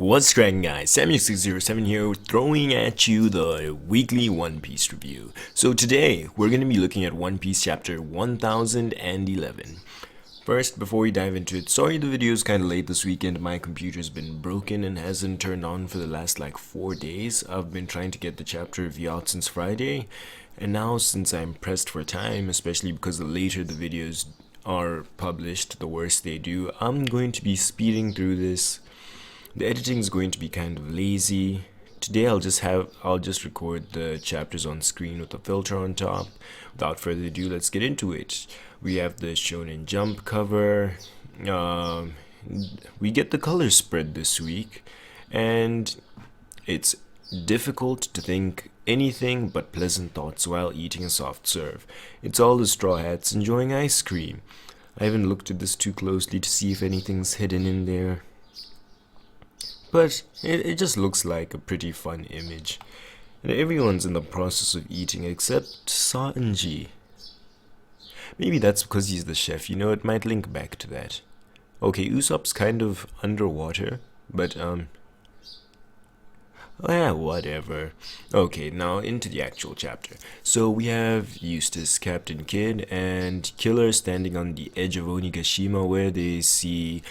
What's cracking, guys? Sammy607 here, throwing at you the weekly One Piece review. So today, we're going to be looking at One Piece chapter 1011. First, before we dive into it, sorry the video is kind of late this weekend. My computer's been broken and hasn't turned on for the last 4 days. I've been trying to get the chapter review out since Friday, and now since I'm pressed for time, especially because the later the videos are published, the worse they do, I'm going to be speeding through this. The editing is going to be kind of lazy. Today I'll just record the chapters on screen with a filter on top. Without further ado, let's get into it. We have the Shonen Jump cover. We get the color spread this week, and it's difficult to think anything but pleasant thoughts while eating a soft serve. It's all the Straw Hats enjoying ice cream. I haven't looked at this too closely to see if anything's hidden in there, but it just looks like a pretty fun image. And everyone's in the process of eating except Sanji. Maybe that's because he's the chef, it might link back to that. Okay, Usopp's kind of underwater, but whatever. Okay, now into the actual chapter. So we have Eustace, Captain Kidd, and Killer standing on the edge of Onigashima where they see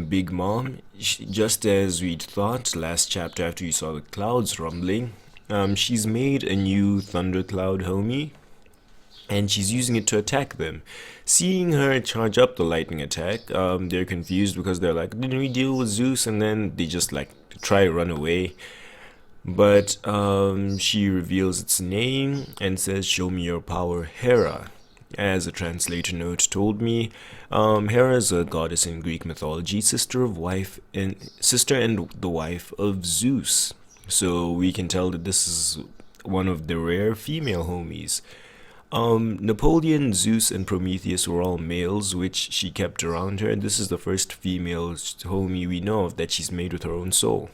Big Mom. Just as we'd thought last chapter after you saw the clouds rumbling, she's made a new thundercloud homie, and she's using it to attack them. Seeing her charge up the lightning attack, they're confused because they're like, didn't we deal with Zeus? And then they just try to run away. But she reveals its name and says, "Show me your power, Hera." As a translator note told me, Hera is a goddess in Greek mythology, sister and the wife of Zeus. So we can tell that this is one of the rare female homies. Napoleon, Zeus, and Prometheus were all males, which she kept around her, and this is the first female homie we know of that she's made with her own soul.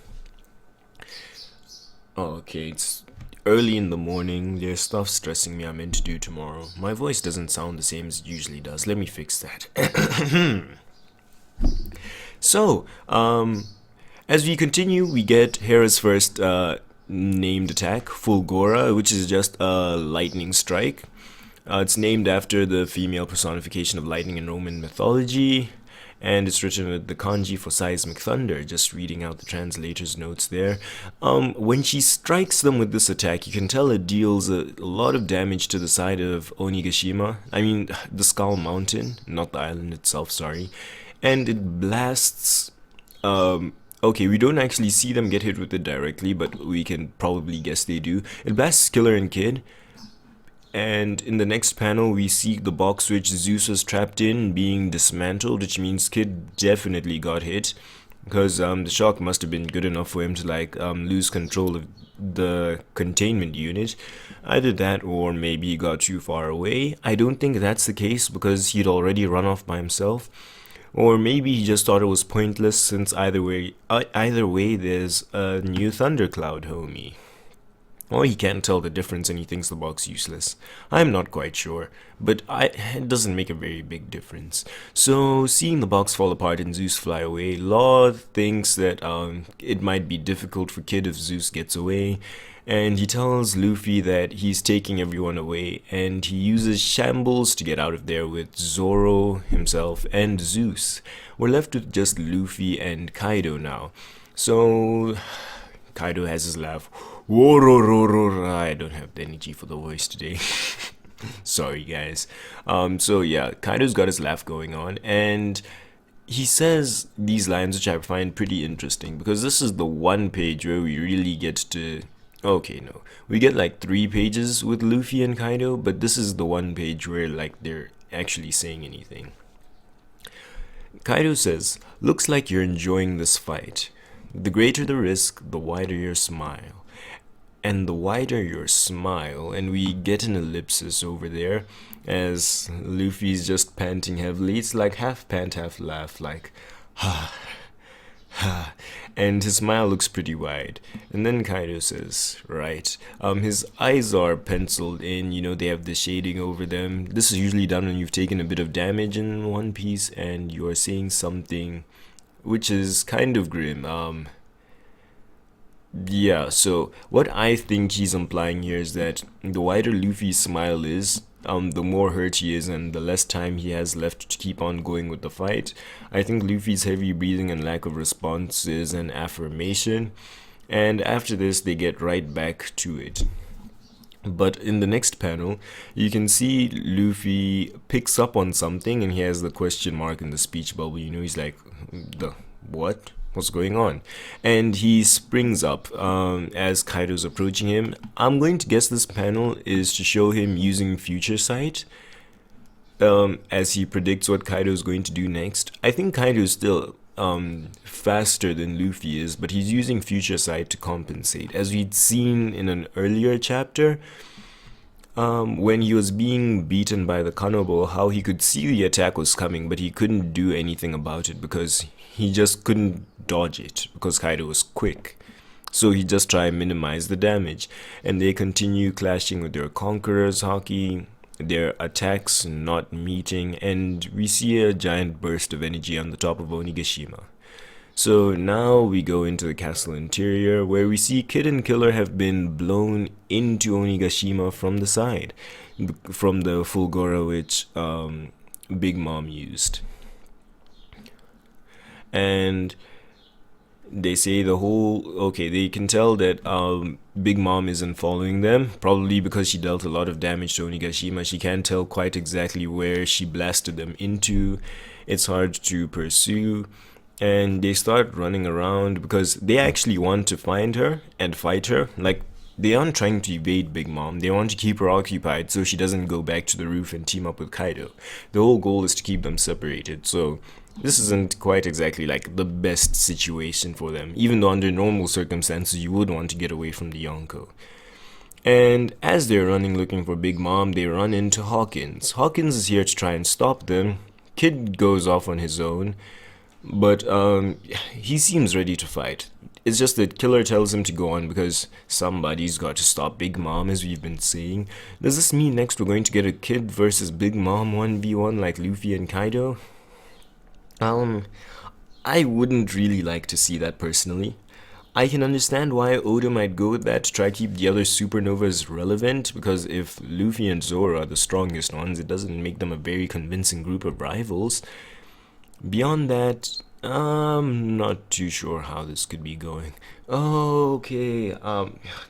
Okay, it's early in the morning. There's stuff stressing me I'm meant to do tomorrow. My voice doesn't sound the same as it usually does. Let me fix that. So, as we continue, we get Hera's first named attack, Fulgora, which is just a lightning strike. It's named after the female personification of lightning in Roman mythology, and it's written with the kanji for seismic thunder, just reading out the translator's notes there. When she strikes them with this attack, you can tell it deals a lot of damage to the side of Onigashima. I mean, the Skull Mountain, not the island itself, sorry. And it blasts... okay, we don't actually see them get hit with it directly, but we can probably guess they do. It blasts Killer and Kidd. And in the next panel, we see the box which Zeus was trapped in being dismantled, which means Kidd definitely got hit, because the shock must have been good enough for him to lose control of the containment unit. Either that, or maybe he got too far away. I don't think that's the case, because he'd already run off by himself. Or maybe he just thought it was pointless, since either way there's a new thundercloud homie. Or he can't tell the difference and he thinks the box useless. I'm not quite sure, but it doesn't make a very big difference. So, seeing the box fall apart and Zeus fly away, Law thinks that it might be difficult for Kidd if Zeus gets away, and he tells Luffy that he's taking everyone away, and he uses Shambles to get out of there with Zoro himself and Zeus. We're left with just Luffy and Kaido now. So... Kaido has his laugh. I don't have the energy for the voice today. Sorry, guys. So yeah, Kaido's got his laugh going on, and he says these lines which I find pretty interesting, because this is the one page where we really get to... Okay, no. We get 3 pages with Luffy and Kaido, but this is the one page where they're actually saying anything. Kaido says, "Looks like you're enjoying this fight. The greater the risk, the wider your smile." And the wider your smile, and we get an ellipsis over there as Luffy's just panting heavily. It's half pant, half laugh, ha, ha. And his smile looks pretty wide. And then Kaido says, right, his eyes are penciled in, they have the shading over them. This is usually done when you've taken a bit of damage in One Piece and you're seeing something which is kind of grim. Yeah, so what I think he's implying here is that the wider Luffy's smile is, the more hurt he is and the less time he has left to keep on going with the fight. I think Luffy's heavy breathing and lack of response is an affirmation, and after this, they get right back to it. But in the next panel, you can see Luffy picks up on something and he has the question mark in the speech bubble. You know, he's like, the what? What's going on? And he springs up as Kaido's approaching him. I'm going to guess this panel is to show him using Future Sight as he predicts what Kaido is going to do next. I think Kaido is still faster than Luffy is, but he's using Future Sight to compensate. As we'd seen in an earlier chapter, when he was being beaten by the Kanobo, how he could see the attack was coming, but he couldn't do anything about it because he just couldn't dodge it because Kaido was quick. So he just tried to minimize the damage, and they continue clashing with their Conqueror's haki, their attacks not meeting, and we see a giant burst of energy on the top of Onigashima. So now we go into the castle interior where we see Kid and Killer have been blown into Onigashima from the side, from the Fulgora which Big Mom used. And they say they can tell that Big Mom isn't following them, probably because she dealt a lot of damage to Onigashima. She can't tell quite exactly where she blasted them into. It's hard to pursue, and they start running around because they actually want to find her and fight her. Like, they aren't trying to evade Big Mom, they want to keep her occupied so she doesn't go back to the roof and team up with Kaido. The whole goal is to keep them separated, so this isn't quite exactly like the best situation for them, even though under normal circumstances you would want to get away from the Yonko. And as they're running looking for Big Mom, they run into Hawkins. Hawkins is here to try and stop them. Kid goes off on his own, but he seems ready to fight. It's just that Killer tells him to go on because somebody's got to stop Big Mom, as we've been saying. Does this mean next we're going to get a Kid versus Big Mom 1v1 like Luffy and Kaido? I wouldn't really like to see that personally. I can understand why Oda might go with that to try to keep the other supernovas relevant, because if Luffy and Zoro are the strongest ones, it doesn't make them a very convincing group of rivals. Beyond that, I'm not too sure how this could be going. Oh, okay,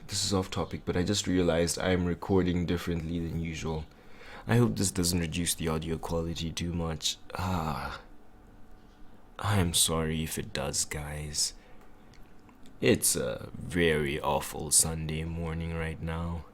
this is off topic, but I just realized I'm recording differently than usual. I hope this doesn't reduce the audio quality too much. I'm sorry if it does, guys. It's a very awful Sunday morning right now.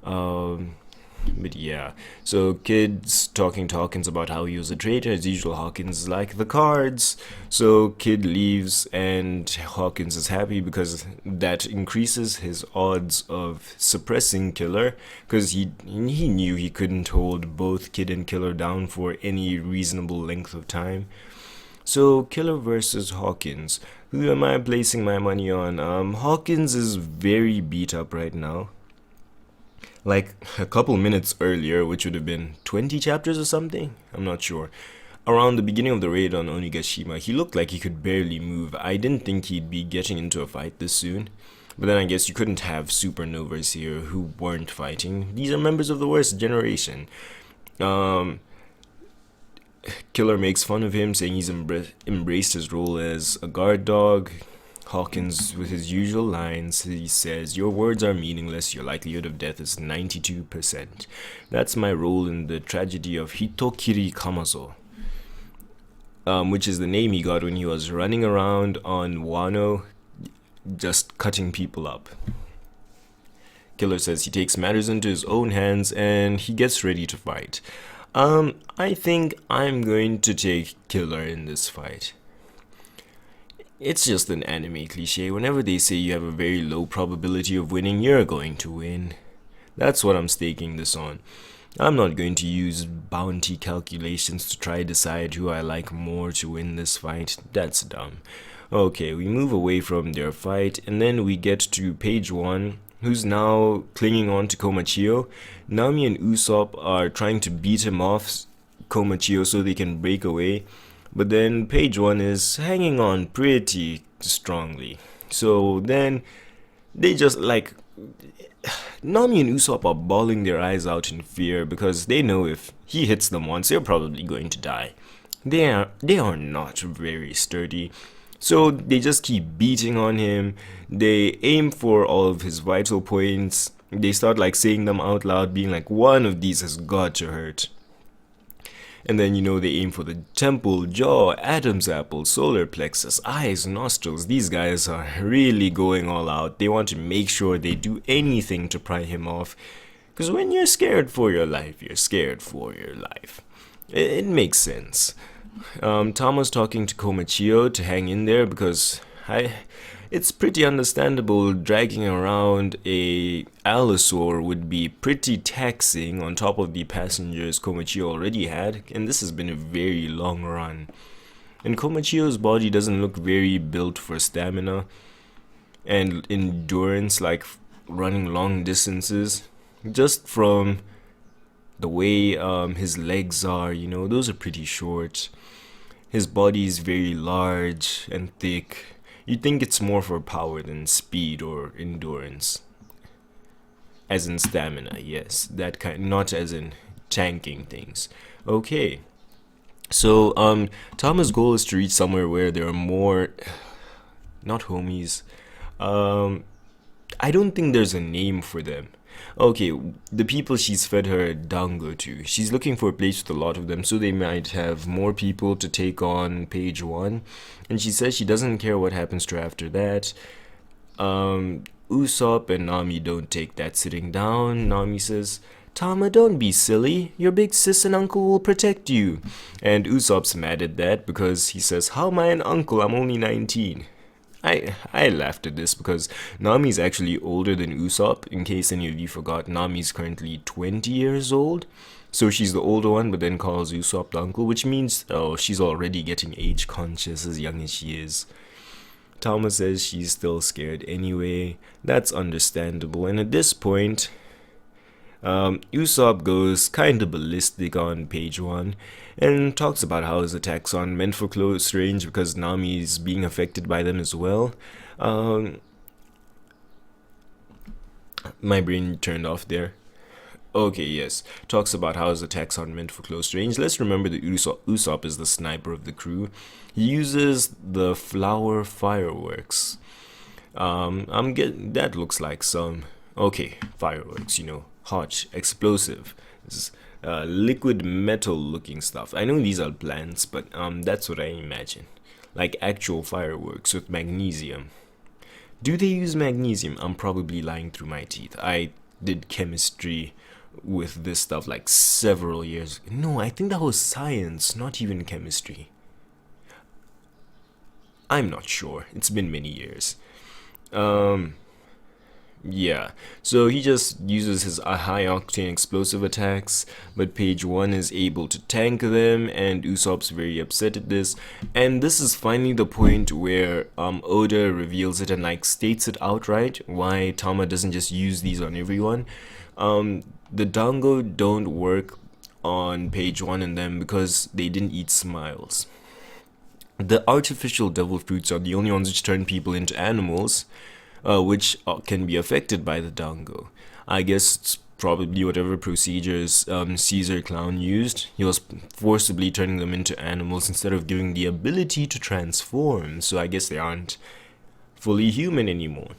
But yeah, so Kid's talking to Hawkins about how he was a traitor. As usual, Hawkins is like the cards. So Kid leaves and Hawkins is happy because that increases his odds of suppressing Killer, because he knew he couldn't hold both Kid and Killer down for any reasonable length of time. So, Killer versus Hawkins. Who am I placing my money on? Hawkins is very beat up right now. Like, a couple minutes earlier, which would have been 20 chapters or something? I'm not sure. Around the beginning of the raid on Onigashima, he looked like he could barely move. I didn't think he'd be getting into a fight this soon. But then I guess you couldn't have supernovas here who weren't fighting. These are members of the worst generation. Killer makes fun of him, saying he's embraced his role as a guard dog. Hawkins, with his usual lines, he says, "Your words are meaningless, your likelihood of death is 92%. That's my role in the tragedy of Hitokiri Kamazo," which is the name he got when he was running around on Wano, just cutting people up. Killer says he takes matters into his own hands and he gets ready to fight. I think I'm going to take Killer in this fight. It's just an anime cliche. Whenever they say you have a very low probability of winning, you're going to win. That's what I'm staking this on. I'm not going to use bounty calculations to try to decide who I like more to win this fight. That's dumb. Okay, we move away from their fight, and then we get to page 1, who's now clinging on to Komachio. Nami and Usopp are trying to beat him off Komachio so they can break away, but then page 1 is hanging on pretty strongly. So then They just like Nami and Usopp are bawling their eyes out in fear because they know if he hits them once, they're probably going to die. They are not very sturdy. So they just keep beating on him. They aim for all of his vital points. They start like saying them out loud, being like, one of these has got to hurt. And then, they aim for the temple, jaw, Adam's apple, solar plexus, eyes, nostrils. These guys are really going all out. They want to make sure they do anything to pry him off. Because when you're scared for your life, you're scared for your life. It makes sense. Tama's talking to Komachio to hang in there because it's pretty understandable dragging around a allosaur would be pretty taxing on top of the passengers Komachio already had, and this has been a very long run. And Komachio's body doesn't look very built for stamina and endurance, like running long distances. Just from the way his legs are, those are pretty short. His body is very large and thick. You'd think it's more for power than speed or endurance. As in stamina, yes. That kind, not as in tanking things. Okay. So, Tama's goal is to reach somewhere where there are more, not homies. I don't think there's a name for them. Okay, the people she's fed her Dango to. She's looking for a place with a lot of them, so they might have more people to take on page 1. And she says she doesn't care what happens to her after that. Usopp and Nami don't take that sitting down. Nami says, Tama, don't be silly. Your big sis and uncle will protect you. And Usopp's mad at that because he says, how am I an uncle? I'm only 19. I laughed at this because Nami's actually older than Usopp. In case any of you forgot, Nami's currently 20 years old. So she's the older one, but then calls Usopp the uncle, which means, she's already getting age conscious as young as she is. Tama says she's still scared anyway. That's understandable. And at this point, Usopp goes kinda ballistic on page 1 and talks about how his attacks aren't meant for close range because Nami's being affected by them as well. My brain turned off there. Okay, yes. Talks about how his attacks aren't meant for close range. Let's remember that Usopp is the sniper of the crew. He uses the flower fireworks. That looks like some fireworks, hot, explosive, liquid metal looking stuff. I know these are plants, but that's what I imagine. Like actual fireworks with magnesium. Do they use magnesium? I'm probably lying through my teeth. I did chemistry with this stuff like several years. No, I think that was science, not even chemistry. I'm not sure. It's been many years. Yeah, so he just uses his high octane explosive attacks, but page 1 is able to tank them, and Usopp's very upset at this. And this is finally the point where Oda reveals it and like states it outright why Tama doesn't just use these on everyone. The Dango don't work on page 1 in them because they didn't eat smiles. The artificial devil fruits are the only ones which turn people into animals, which can be affected by the Dango. I guess it's probably whatever procedures Caesar Clown used. He was forcibly turning them into animals instead of giving the ability to transform, so I guess they aren't fully human anymore.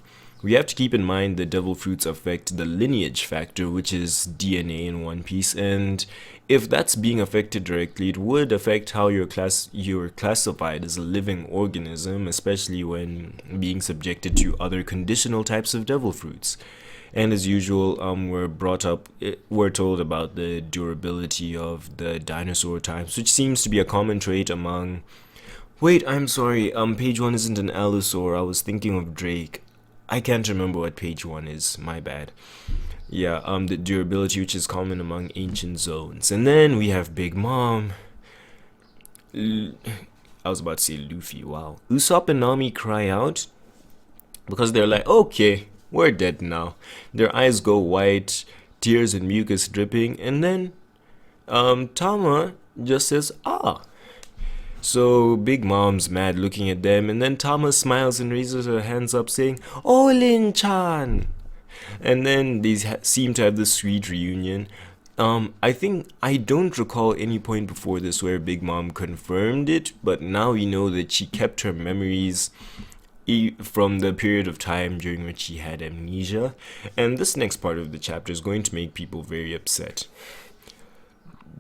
We have to keep in mind the devil fruits affect the lineage factor, which is DNA in One Piece, and if that's being affected directly, it would affect how you're classified as a living organism, especially when being subjected to other conditional types of devil fruits. And as usual, we're told about the durability of the dinosaur types, which seems to be a common trait among... Wait, I'm sorry, page 1 isn't an allosaur, I was thinking of Drake. I can't remember what page 1 is, my bad. Yeah, the durability which is common among ancient zones. And then we have Big Mom. I was about to say Luffy, wow. Usopp and Nami cry out because they're like, okay, we're dead now. Their eyes go white, tears and mucus dripping, and then Tama just says, ah. So Big Mom's mad looking at them, and then Tama smiles and raises her hands up, saying, "Oh, Lin-chan!" And then they seem to have this sweet reunion. I think I don't recall any point before this where Big Mom confirmed it, but now we know that she kept her memories from the period of time during which she had amnesia. And this next part of the chapter is going to make people very upset.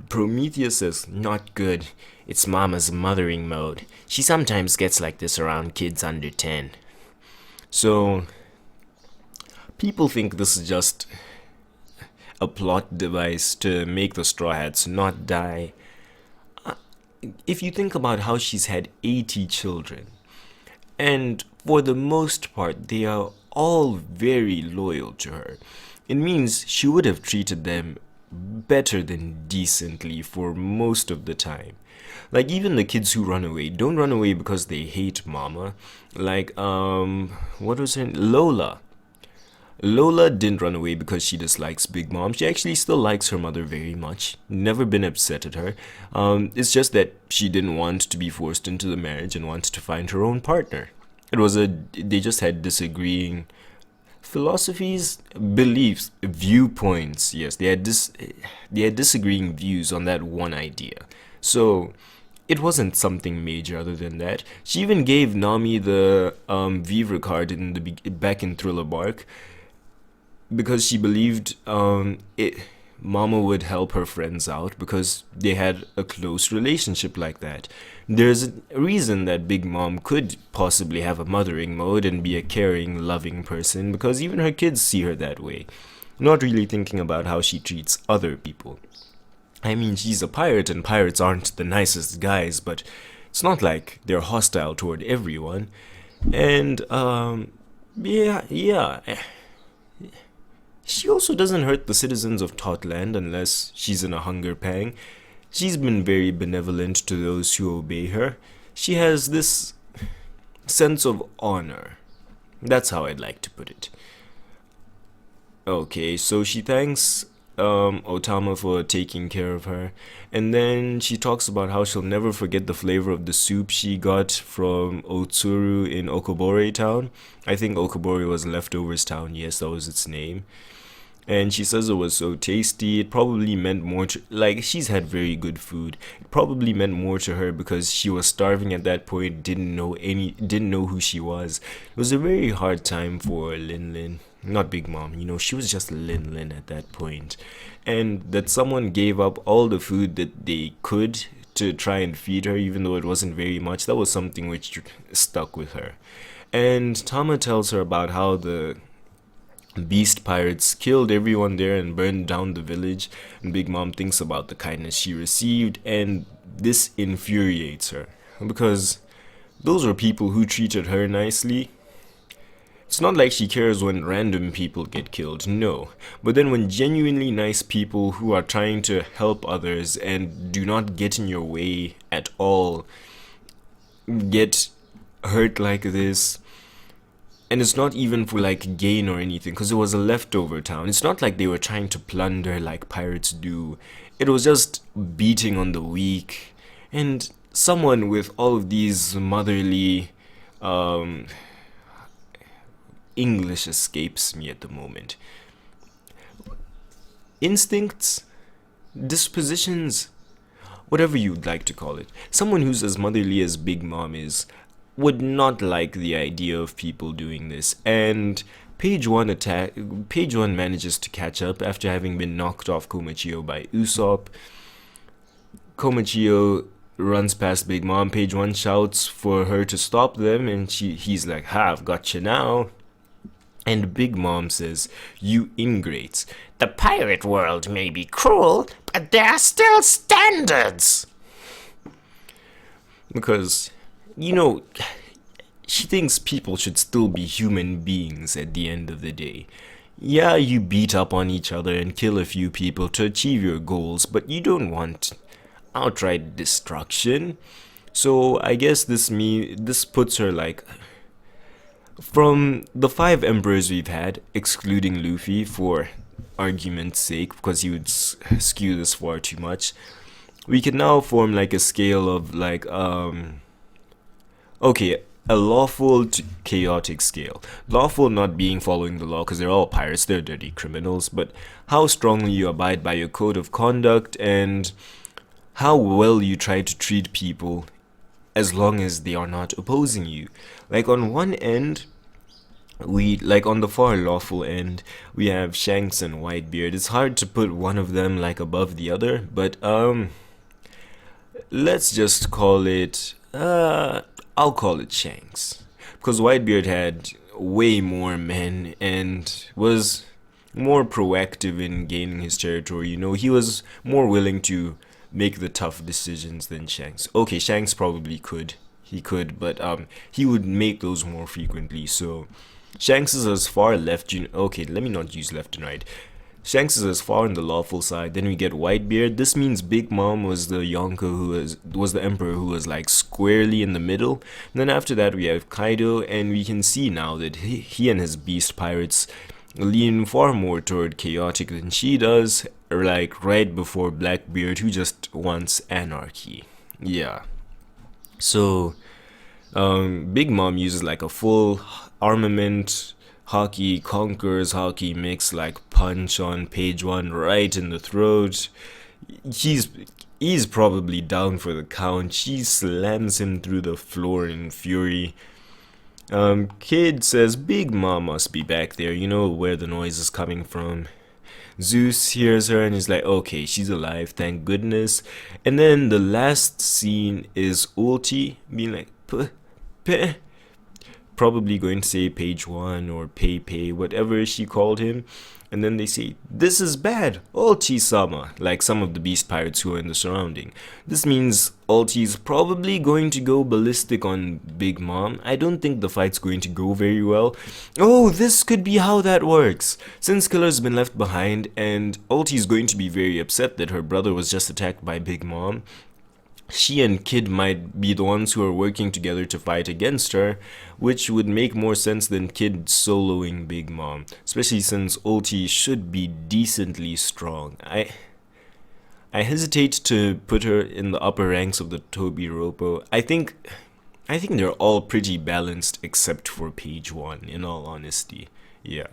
Prometheus says, "Not good. It's Mama's mothering mode. She sometimes gets like this around kids under 10. So, people think this is just a plot device to make the Straw Hats not die. If you think about how she's had 80 children, and for the most part, they are all very loyal to her, it means she would have treated them better than decently for most of the time. Like, even the kids who run away don't run away because they hate Mama. Like, what was her name? Lola didn't run away because she dislikes Big Mom. She actually still likes her mother very much. Never been upset at her. It's just that she didn't want to be forced into the marriage and wanted to find her own partner. They just had disagreeing philosophies, beliefs, viewpoints. Yes, they had disagreeing views on that one idea. So it wasn't something major other than that. She even gave Nami the Vivre card back in Thriller Bark, because she believed Mama would help her friends out because they had a close relationship like that. There's a reason that Big Mom could possibly have a mothering mode and be a caring, loving person, because even her kids see her that way, not really thinking about how she treats other people. I mean, she's a pirate and pirates aren't the nicest guys, but it's not like they're hostile toward everyone. And yeah. She also doesn't hurt the citizens of Totland unless she's in a hunger pang. She's been very benevolent to those who obey her. She has this sense of honor. That's how I'd like to put it. Okay, so she thanks Otama for taking care of her, and then she talks about how she'll never forget the flavor of the soup she got from Otsuru in Okobore town. I think Okobore was Leftovers town, yes, that was its name. And she says it was so tasty. It probably meant more to, like, she's had very good food. It probably meant more to her because she was starving at that point, didn't know who she was. It was a very hard time for Lin Lin. Not Big Mom, she was just Lin Lin at that point. And that someone gave up all the food that they could to try and feed her, even though it wasn't very much, that was something which stuck with her. And Tama tells her about how the beast pirates killed everyone there and burned down the village, and Big Mom thinks about the kindness she received, and this infuriates her because those were people who treated her nicely. It's not like she cares when random people get killed, no. But then when genuinely nice people who are trying to help others and do not get in your way at all get hurt like this, and it's not even for like gain or anything, because it was a leftover town. It's not like they were trying to plunder like pirates do. It was just beating on the weak. And someone with all of these motherly English escapes me at the moment. Instincts, dispositions, whatever you'd like to call it. Someone who's as motherly as Big Mom is would not like the idea of people doing this, and Page One manages to catch up after having been knocked off Komachio by Usopp. Komachio runs past Big Mom. Page One shouts for her to stop them, and he's like, "Ha, I've got you now." And Big Mom says, "You ingrates, the pirate world may be cruel, but there are still standards." Because she thinks people should still be human beings at the end of the day. Yeah, you beat up on each other and kill a few people to achieve your goals, but you don't want outright destruction. So I guess this puts her like, from the 5 emperors we've had, excluding Luffy for argument's sake, because he would skew this far too much, we can now form like a scale of like okay, a lawful to chaotic scale. Lawful not being following the law because they're all pirates, they're dirty criminals, but how strongly you abide by your code of conduct and how well you try to treat people as long as they are not opposing you. Like on one end, we like on the far lawful end, we have Shanks and Whitebeard. It's hard to put one of them like above the other, but let's just call it I'll call it Shanks because Whitebeard had way more men and was more proactive in gaining his territory. You know, he was more willing to make the tough decisions than Shanks. Okay, Shanks probably could. He could, but he would make those more frequently. So Shanks is as far left. Okay, let me not use left and right. Shanks is as far on the lawful side. Then we get Whitebeard. This means Big Mom was the Yonko who was the emperor who was like squarely in the middle. And then after that we have Kaido, and we can see now that he and his beast pirates lean far more toward chaotic than she does. Like right before Blackbeard, who just wants anarchy. Yeah. So Big Mom uses like a full armament haki, Conqueror's haki mix, like punch on page 1 right in the throat. He's probably down for the count. She slams him through the floor in fury. Kid says Big Mom must be back there, you know where the noise is coming from. Zeus hears her and is like, okay, she's alive, thank goodness. And then the last scene is Ulti being like, P probably going to say page 1 or pay, whatever she called him. And then they say, this is bad, Ulti-sama, like some of the beast pirates who are in the surrounding. This means Ulti's probably going to go ballistic on Big Mom. I don't think the fight's going to go very well. Oh, this could be how that works. Since Killer's been left behind and Ulti's going to be very upset that her brother was just attacked by Big Mom, she and Kid might be the ones who are working together to fight against her, which would make more sense than Kid soloing Big Mom, especially since Ulti should be decently strong. I hesitate to put her in the upper ranks of the Toby Ropo. I think they're all pretty balanced except for page 1, in all honesty. Yeah.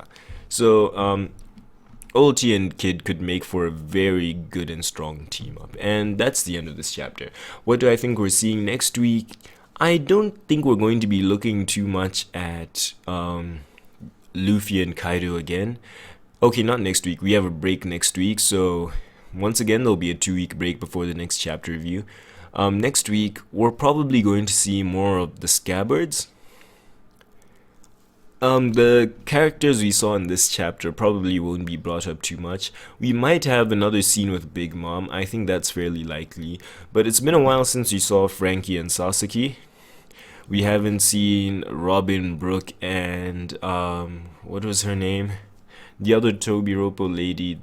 So Ulti and Kid could make for a very good and strong team up. And that's the end of this chapter. What do I think we're seeing next week? I don't think we're going to be looking too much at Luffy and Kaido again. Okay, not next week. We have a break next week. So once again, there'll be a 2-week break before the next chapter review. Next week, we're probably going to see more of the Scabbards. The characters we saw in this chapter probably won't be brought up too much. We might have another scene with Big Mom. I think that's fairly likely. But it's been a while since we saw Frankie and Sasaki. We haven't seen Robin, Brooke, and what was her name? The other Toby Ropo lady.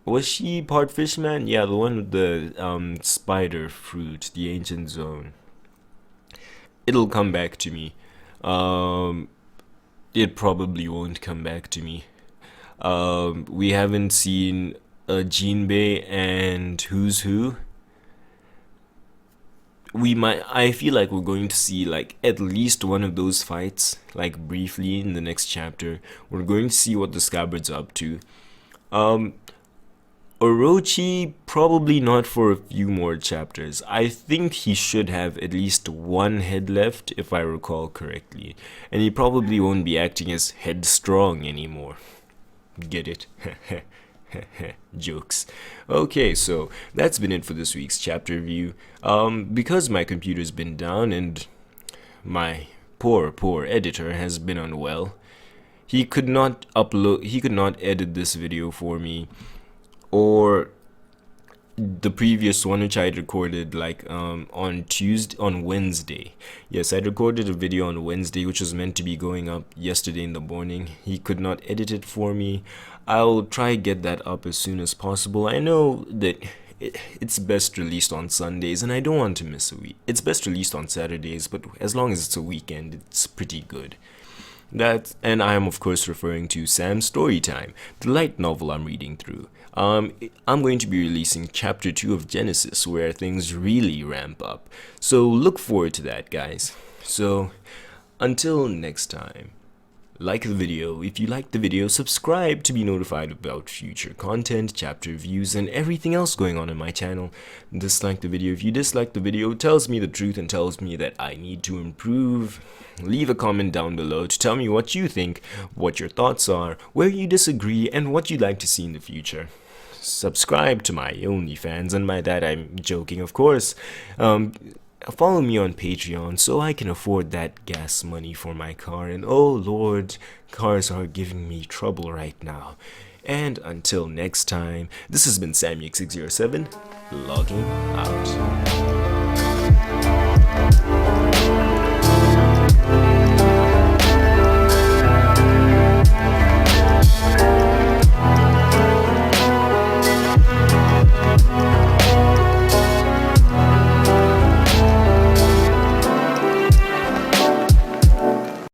Was she part fishman? Yeah, the one with the spider fruit, the ancient zone. It'll come back to me. It probably won't come back to me. We haven't seen Jinbei and Who's Who. I feel like we're going to see like at least one of those fights, like briefly in the next chapter. We're going to see what the Scabbards are up to. Orochi, probably not for a few more chapters. I think he should have at least one head left, if I recall correctly. And he probably won't be acting as headstrong anymore. Get it? Jokes. Okay, so that's been it for this week's chapter review. Because my computer's been down and my poor editor has been unwell, he could not edit this video for me, or the previous one which I had recorded like on Wednesday. Yes, I recorded a video on Wednesday which was meant to be going up yesterday in the morning. He could not edit it for me. I'll try get that up as soon as possible. I know that it's best released on Sundays and I don't want to miss a week. It's best released on Saturdays, but as long as it's a weekend, it's pretty good. And I am of course referring to Sam's Storytime, the light novel I'm reading through. I'm going to be releasing chapter 2 of Genesis, where things really ramp up. So look forward to that, guys. So until next time, like the video. If you liked the video, subscribe to be notified about future content, chapter reviews, and everything else going on in my channel. Dislike the video. If you dislike the video, it tells me the truth and tells me that I need to improve. Leave a comment down below to tell me what you think, what your thoughts are, where you disagree, and what you'd like to see in the future. Subscribe to my OnlyFans, and by that I'm joking, of course. Follow me on Patreon so I can afford that gas money for my car. And oh lord, cars are giving me trouble right now. And until next time, this has been Sammy607, logging out.